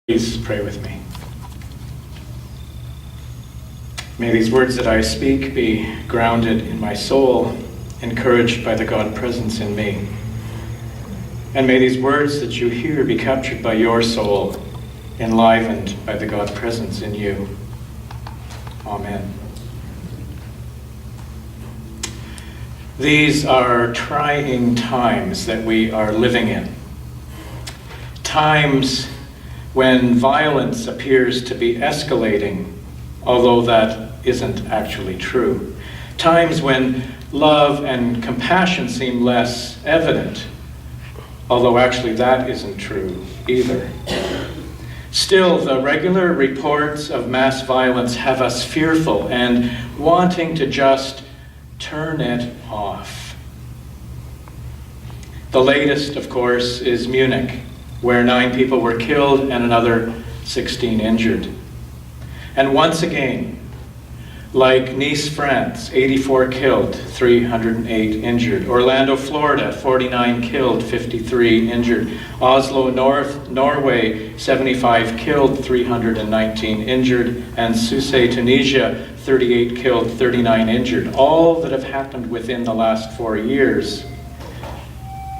Please pray with me. May these words that I speak be grounded in my soul, encouraged by the God presence in me. And may these words that you hear be captured by your soul, enlivened by the God presence in you. Amen. These are trying times that we are living in. Times when violence appears to be escalating, although that isn't actually true. Times when love and compassion seem less evident, although actually that isn't true either. Still, the regular reports of mass violence have us fearful and wanting to just turn it off. The latest, of course, is Munich, where 9 people were killed and another 16 injured. And once again, like Nice, France, 84 killed, 308 injured. Orlando, Florida, 49 killed, 53 injured. Oslo, Norway, 75 killed, 319 injured. And Sousse, Tunisia, 38 killed, 39 injured. All that have happened within the last 4 years.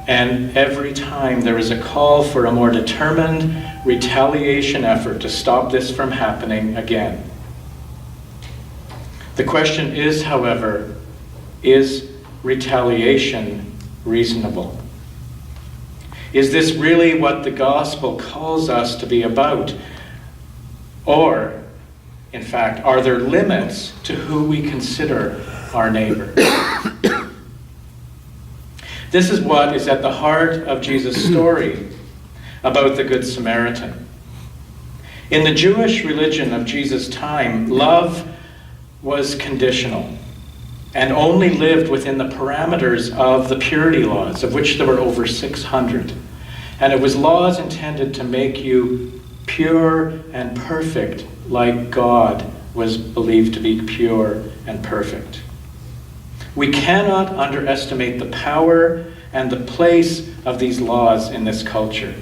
And every time there is a call for a more determined retaliation effort to stop this from happening again. The question is, however, is retaliation reasonable? Is this really what the gospel calls us to be about? Or, in fact, are there limits to who we consider our neighbor? This is what is at the heart of Jesus' story about the Good Samaritan. In the Jewish religion of Jesus' time, love was conditional and only lived within the parameters of the purity laws, of which there were over 600. And it was laws intended to make you pure and perfect like God was believed to be pure and perfect. We cannot underestimate the power and the place of these laws in this culture.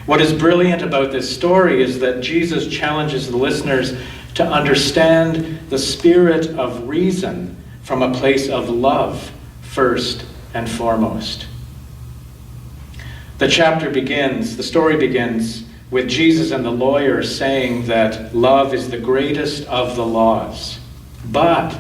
What is brilliant about this story is that Jesus challenges the listeners to understand the spirit of reason from a place of love first and foremost. The story begins with Jesus and the lawyer saying that love is the greatest of the laws. But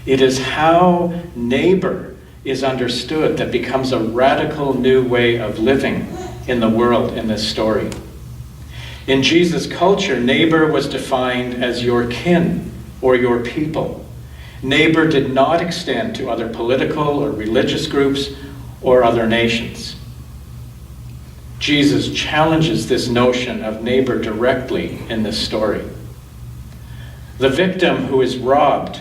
it is how neighbor is understood that becomes a radical new way of living in the world in this story. In Jesus' culture, neighbor was defined as your kin or your people. Neighbor did not extend to other political or religious groups or other nations. Jesus challenges this notion of neighbor directly in this story. The victim who is robbed,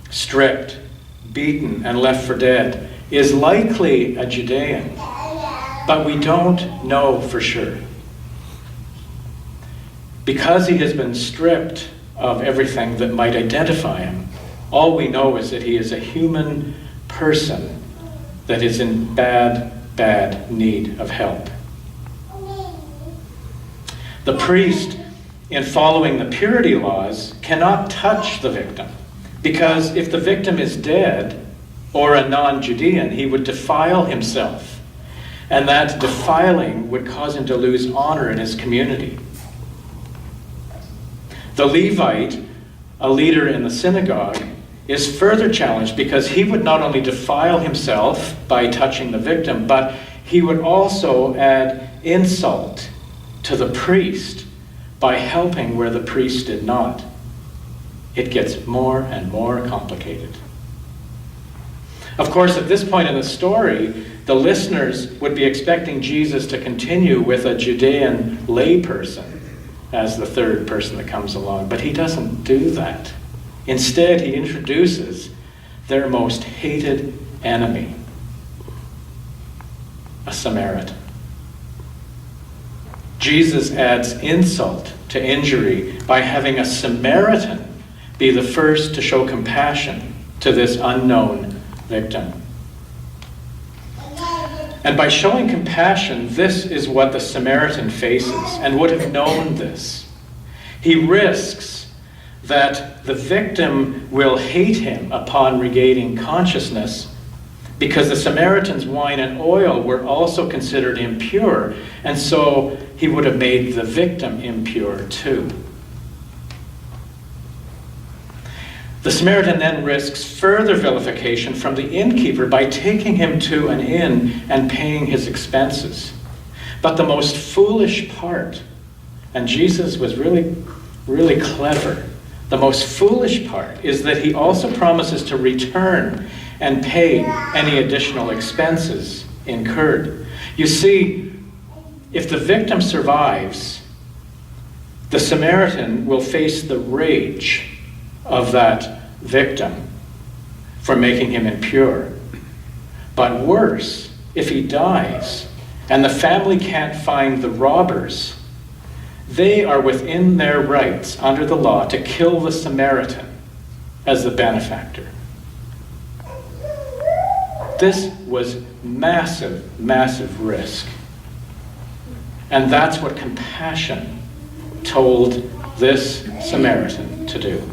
stripped, beaten, and left for dead is likely a Judean, but we don't know for sure. Because he has been stripped of everything that might identify him, all we know is that he is a human person that is in bad need of help. The priest, in following the purity laws, cannot touch the victim, because if the victim is dead or a non-Judean, he would defile himself, and that defiling would cause him to lose honor in his community. The Levite, a leader in the synagogue, is further challenged because he would not only defile himself by touching the victim, but he would also add insult to the priest by helping where the priest did not. It gets more and more complicated. Of course, at this point in the story, the listeners would be expecting Jesus to continue with a Judean layperson as the third person that comes along, but he doesn't do that. Instead, he introduces their most hated enemy, a Samaritan. Jesus adds insult to injury by having a Samaritan be the first to show compassion to this unknown victim. And by showing compassion, this is what the Samaritan faces and would have known this. He risks that the victim will hate him upon regaining consciousness, because the Samaritan's wine and oil were also considered impure, and so he would have made the victim impure too. The Samaritan then risks further vilification from the innkeeper by taking him to an inn and paying his expenses. But the most foolish part, and Jesus was really, really clever, the most foolish part is that he also promises to return and pay any additional expenses incurred. You see, if the victim survives, the Samaritan will face the rage of that victim for making him impure. But worse, if he dies and the family can't find the robbers, they are within their rights under the law to kill the Samaritan as the benefactor. This was massive, massive risk. And that's what compassion told this Samaritan to do.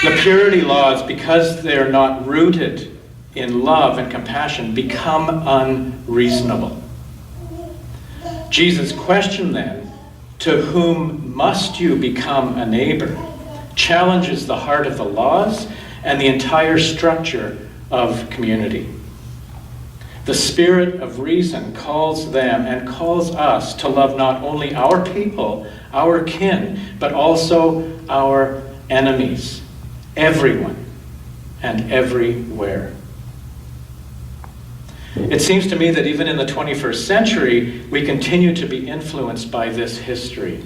The purity laws, because they're not rooted in love and compassion, become unreasonable. Jesus' question then, to whom must you become a neighbor, challenges the heart of the laws and the entire structure of community. The spirit of reason calls them and calls us to love not only our people, our kin, but also our enemies, everyone and everywhere. It seems to me that even in the 21st century, we continue to be influenced by this history.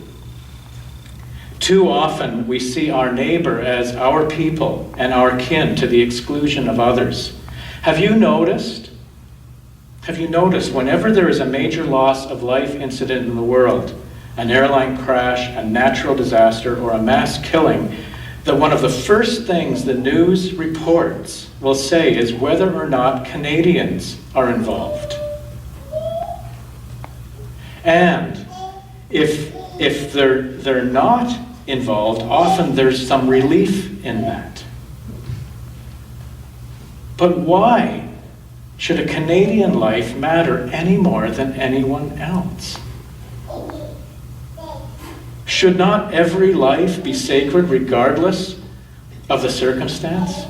Too often we see our neighbor as our people and our kin to the exclusion of others. Have you noticed whenever there is a major loss of life incident in the world, an airline crash, a natural disaster, or a mass killing, that one of the first things the news reports will say is whether or not Canadians are involved? And if they're not involved, often there's some relief in that. But why should a Canadian life matter any more than anyone else? Should not every life be sacred regardless of the circumstance?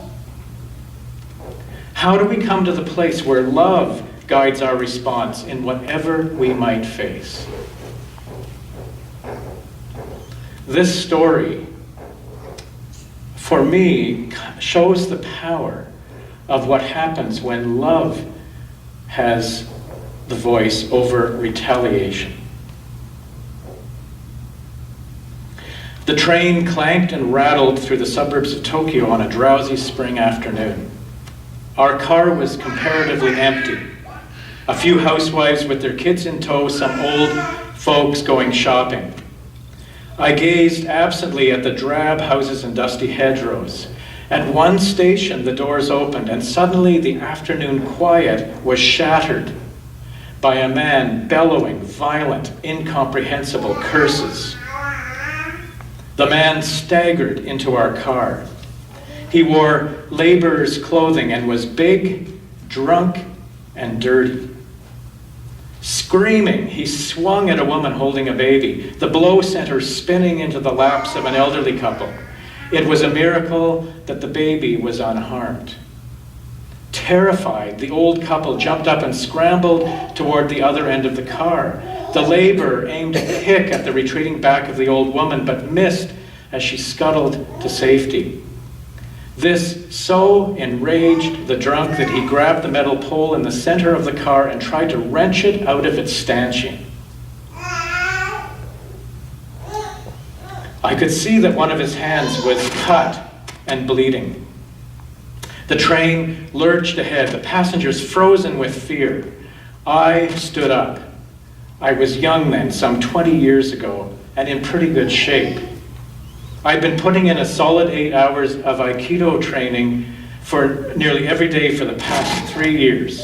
How do we come to the place where love guides our response in whatever we might face? This story, for me, shows the power of what happens when love has the voice over retaliation. The train clanked and rattled through the suburbs of Tokyo on a drowsy spring afternoon. Our car was comparatively empty. A few housewives with their kids in tow, some old folks going shopping. I gazed absently at the drab houses and dusty hedgerows. At one station, the doors opened, and suddenly the afternoon quiet was shattered by a man bellowing violent, incomprehensible curses. The man staggered into our car. He wore laborer's clothing and was big, drunk, and dirty. Screaming, he swung at a woman holding a baby. The blow sent her spinning into the laps of an elderly couple. It was a miracle that the baby was unharmed. Terrified, the old couple jumped up and scrambled toward the other end of the car. The laborer aimed a kick at the retreating back of the old woman, but missed as she scuttled to safety. This so enraged the drunk that he grabbed the metal pole in the center of the car and tried to wrench it out of its stanchion. I could see that one of his hands was cut and bleeding. The train lurched ahead, the passengers frozen with fear. I stood up. I was young then, some 20 years ago, and in pretty good shape. I'd been putting in a solid 8 hours of Aikido training for nearly every day for the past 3 years.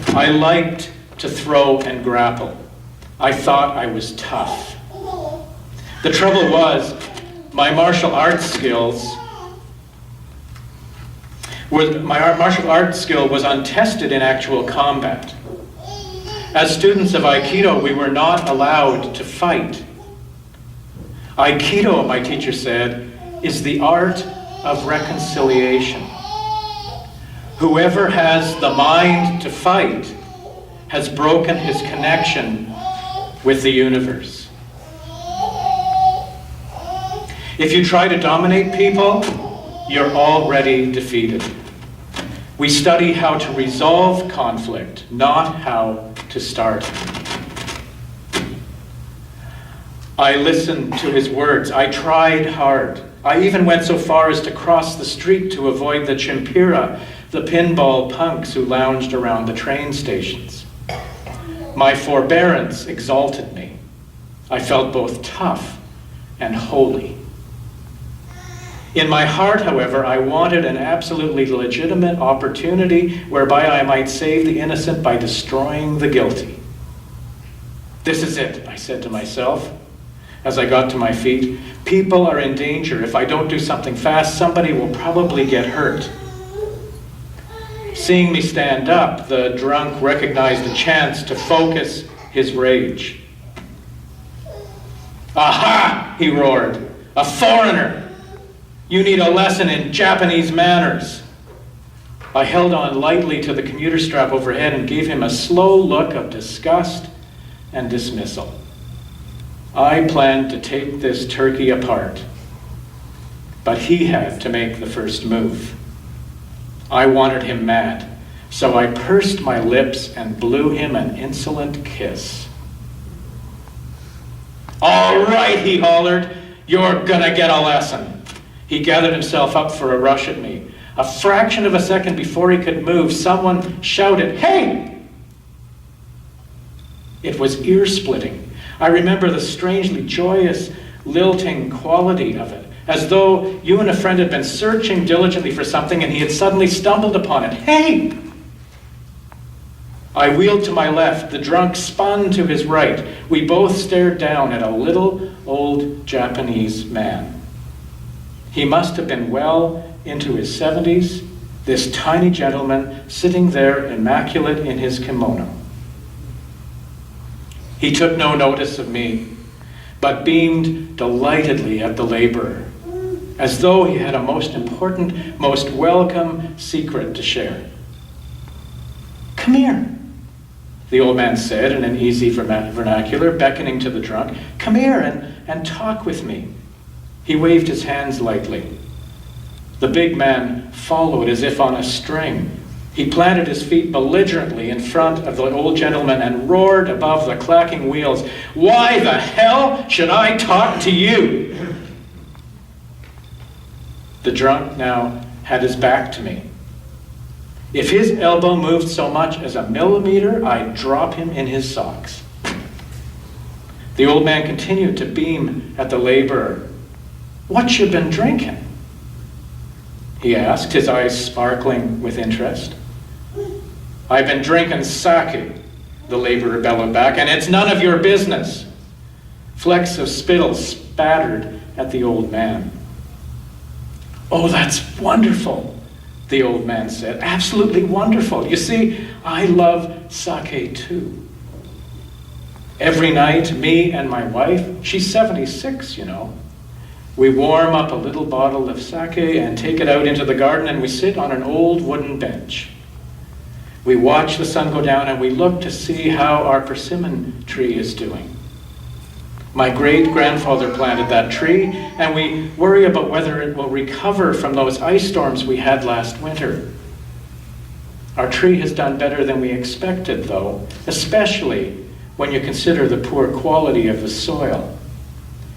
I liked to throw and grapple. I thought I was tough. The trouble was, my martial arts skill was untested in actual combat. As students of Aikido, we were not allowed to fight. Aikido, my teacher said, is the art of reconciliation. Whoever has the mind to fight has broken his connection with the universe. If you try to dominate people, you're already defeated. We study how to resolve conflict, not how to start it. I listened to his words. I tried hard. I even went so far as to cross the street to avoid the chimpira, the pinball punks who lounged around the train stations. My forbearance exalted me. I felt both tough and holy. In my heart, however, I wanted an absolutely legitimate opportunity whereby I might save the innocent by destroying the guilty. This is it, I said to myself as I got to my feet. People are in danger. If I don't do something fast, somebody will probably get hurt. Seeing me stand up, the drunk recognized a chance to focus his rage. "Aha!" he roared. "A foreigner! You need a lesson in Japanese manners." I held on lightly to the commuter strap overhead and gave him a slow look of disgust and dismissal. I planned to take this turkey apart, but he had to make the first move. I wanted him mad, so I pursed my lips and blew him an insolent kiss. "All right," he hollered, "you're gonna get a lesson." He gathered himself up for a rush at me. A fraction of a second before he could move, someone shouted, "Hey!" It was ear-splitting. I remember the strangely joyous, lilting quality of it, as though you and a friend had been searching diligently for something and he had suddenly stumbled upon it. "Hey!" I wheeled to my left. The drunk spun to his right. We both stared down at a little old Japanese man. He must have been well into his 70s, this tiny gentleman sitting there immaculate in his kimono. He took no notice of me, but beamed delightedly at the laborer, as though he had a most important, most welcome secret to share. "Come here," the old man said in an easy vernacular, beckoning to the drunk. "Come here and talk with me." He waved his hands lightly. The big man followed as if on a string. He planted his feet belligerently in front of the old gentleman and roared above the clacking wheels, "Why the hell should I talk to you?" The drunk now had his back to me. If his elbow moved so much as a millimeter, I'd drop him in his socks. The old man continued to beam at the laborer. "What you been drinking?" he asked, his eyes sparkling with interest. "I've been drinking sake," the laborer bellowed back, "and it's none of your business." Flecks of spittle spattered at the old man. "Oh, that's wonderful," the old man said. "Absolutely wonderful. You see, I love sake too. Every night, me and my wife, she's 76, you know, we warm up a little bottle of sake and take it out into the garden, and we sit on an old wooden bench. We watch the sun go down and we look to see how our persimmon tree is doing. My great-grandfather planted that tree, and we worry about whether it will recover from those ice storms we had last winter. Our tree has done better than we expected, though, especially when you consider the poor quality of the soil.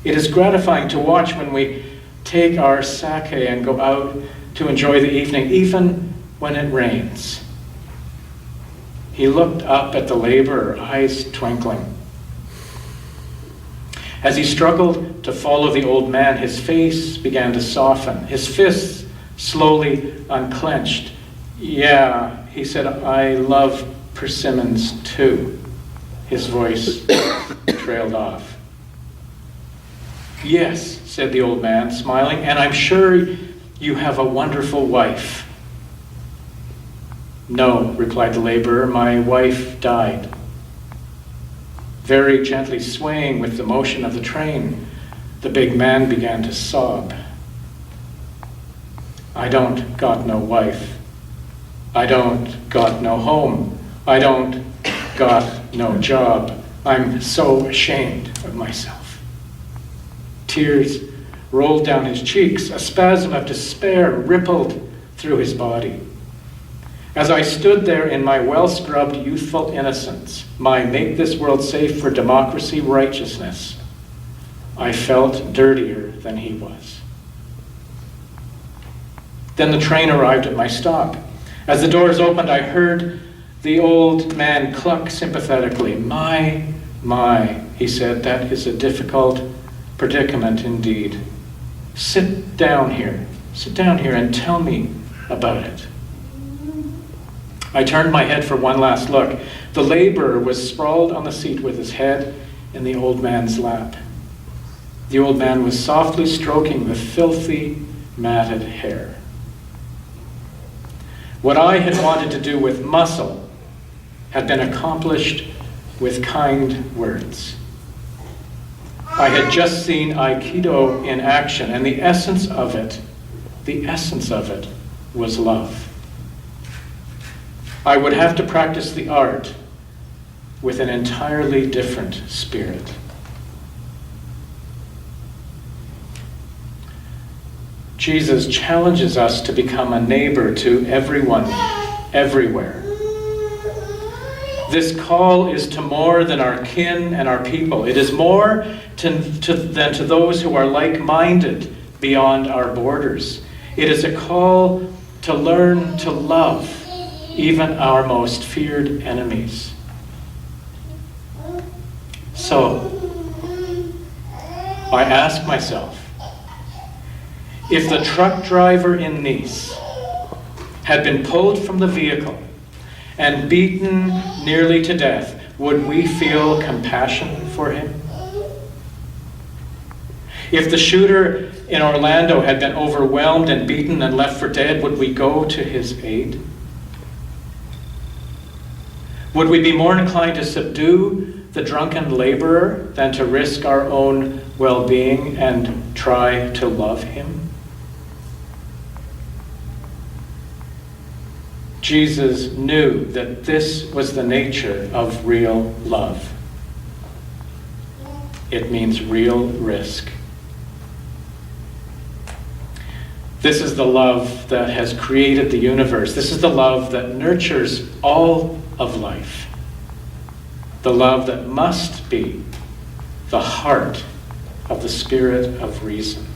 It is gratifying to watch when we take our sake and go out to enjoy the evening, even when it rains." He looked up at the laborer, eyes twinkling. As he struggled to follow the old man, his face began to soften. His fists slowly unclenched. Yeah, he said, I love persimmons too. His voice trailed off. Yes, said the old man, smiling, and I'm sure you have a wonderful wife. No, replied the laborer, my wife died. Very gently swaying with the motion of the train, the big man began to sob. I don't got no wife. I don't got no home. I don't got no job. I'm so ashamed of myself. Tears rolled down his cheeks. A spasm of despair rippled through his body. As I stood there in my well-scrubbed youthful innocence, my make this world safe for democracy righteousness, I felt dirtier than he was. Then the train arrived at my stop. As the doors opened, I heard the old man cluck sympathetically. My, he said, that is a difficult predicament indeed. Sit down here and tell me about it. I turned my head for one last look. The laborer was sprawled on the seat with his head in the old man's lap. The old man was softly stroking the filthy, matted hair. What I had wanted to do with muscle had been accomplished with kind words. I had just seen Aikido in action, and the essence of it was love. I would have to practice the art with an entirely different spirit. Jesus challenges us to become a neighbor to everyone, everywhere. This call is to more than our kin and our people. It is more than to those who are like-minded beyond our borders. It is a call to learn to love even our most feared enemies. So, I ask myself, if the truck driver in Nice had been pulled from the vehicle and beaten nearly to death, would we feel compassion for him? If the shooter in Orlando had been overwhelmed and beaten and left for dead, would we go to his aid? Would we be more inclined to subdue the drunken laborer than to risk our own well-being and try to love him? Jesus knew that this was the nature of real love. It means real risk. This is the love that has created the universe. This is the love that nurtures all of life. The love that must be the heart of the spirit of reason.